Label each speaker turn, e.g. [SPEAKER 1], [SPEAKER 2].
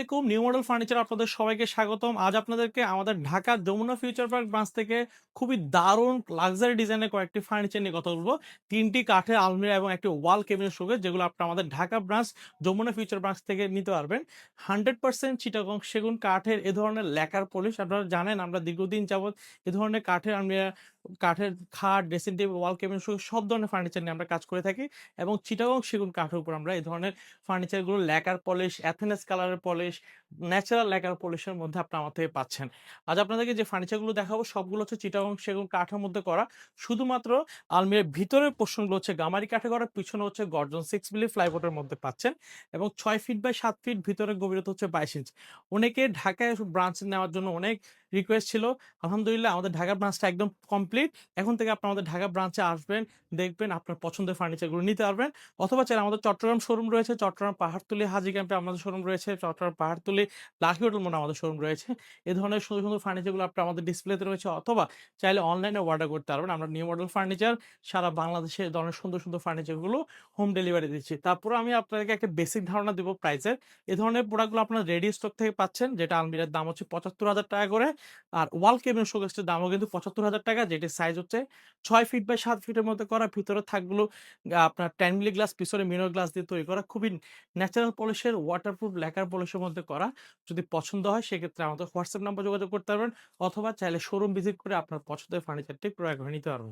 [SPEAKER 1] আলাইকুম। New model furniture আপনাদের সবাইকে স্বাগতম। আজ আপনাদেরকে আমাদের ঢাকার যমুনা ফিউচার পার্ক ব্রাঞ্চ থেকে খুবই দারুণ লাক্সারি ডিজাইনের কয়েকটি ফার্নিচার নিয়ে কথা বলবো। ৩ টি কাঠের আলমিরা এবং একটি ওয়াল ক্যাবিনেট শোকেস যেগুলো আপনারা আমাদের Dhaka branch Jamuna future branch থেকে নিতে পারবেন। 100% চিটাগং সেগুন কাঠের এ ধরনের ল্যাকার পলিশ আপনারা জানেন আমরা দীর্ঘদিন যাবৎ এ ধরনের কাঠের আলমিরা, কাঠের খাট, ড্রেসিং টেবিল, ওয়াল ক্যাবিনেট শোকেস সব ধরনের ফার্নিচার নিয়ে আমরা কাজ করে থাকি এবং চিটাগং সেগুন কাঠের উপর আমরা এই ধরনের ফার্নিচারগুলো ল্যাকার পলিশ, অ্যাথেনেস কালারের পলিশ, ন্যাচারাল ল্যাকার পলিশের মধ্যে আপনারা আমার থেকে পাচ্ছেন। আজ আপনাদেরকে যে ফার্নিচারগুলো দেখাবো সবগুলো হচ্ছে চিটাগং সেগুন কাঠের মধ্যে করা। শুধুমাত্র আলমিরার ভিতরের পোরশনগুলো হচ্ছে গামারি কাঠে করা, পিছনে হচ্ছে গর্জন 6 মিলি প্লাইবোর্ডের মধ্যে পাচ্ছেন এবং 6 ফিট বাই 7 ফিট ভিতরের গভীরতা হচ্ছে 22 ইঞ্চ। অনেকে ঢাকায় ব্রাঞ্চ নেওয়ার জন্য অনেক রিকোয়েস্ট ছিল। আলহামদুলিল্লাহ আমাদের ঢাকা ব্রাঞ্চটা একদম কমপ্লিট। এখন থেকে আপনারা আমাদের ঢাকা ব্রাঞ্চে আসবেন, দেখবেন আপনার পছন্দের ফার্নিচারগুলো নিতে পারবেন। অথবা চাইলে আমাদের চট্টগ্রাম শোরুম রয়েছে, চট্টগ্রাম পাহাড়তলী হাজী ক্যাম্পে আমাদের শোরুম রয়েছে, চট্টগ্রাম পাহাড়তলী লাকি হোটেল মোড়ে আমাদের শোরুম রয়েছে। এ ধরনের সুন্দর, সুন্দর ফার্নিচারগুলো আপনার আমাদের ডিসপ্লেতে রয়েছে অথবা চাইলে অনলাইনে অর্ডার করতে পারবেন। আমরা নিউ মডেল ফার্নিচার সারা বাংলাদেশে এ ধরনের সুন্দর, সুন্দর ফার্নিচারগুলো হোম ডেলিভারি দিচ্ছি। তারপরেও আমি আপনাদেরকে একটা বেসিক ধারণা দিব প্রাইসের। এ ধরনের প্রোডাক্টগুলো আপনারা রেডি স্টক থেকে পাচ্ছেন, যেটা আলমিরার দাম হচ্ছে ৳৭৫,০০০ করে। আর ওয়াল কেবিনেট শোকেসটির দামও কিন্তু ৳৭৫,০০০, যেটির সাইজ হচ্ছে ৬ ফিট বাই ৭ ফিটের মধ্যে করা। ভিতরে থাকগুলো আপনার 10 মিলি গ্লাস, পিছনে মিরর গ্লাস দিয়ে তৈরি করা। খুবই ন্যাচারাল পলিশের ওয়াটারপ্রুফ ল্যাকার পলিশের মধ্যে করা। যদি পছন্দ হয় সেক্ষেত্রে আমাদের হোয়াটসঅ্যাপ নাম্বার যোগাযোগ করতে পারবেন অথবা চাইলে শোরুম ভিজিট করে আপনার পছন্দের ফার্নিচারটি ক্রয় করে নিতে পারবেন।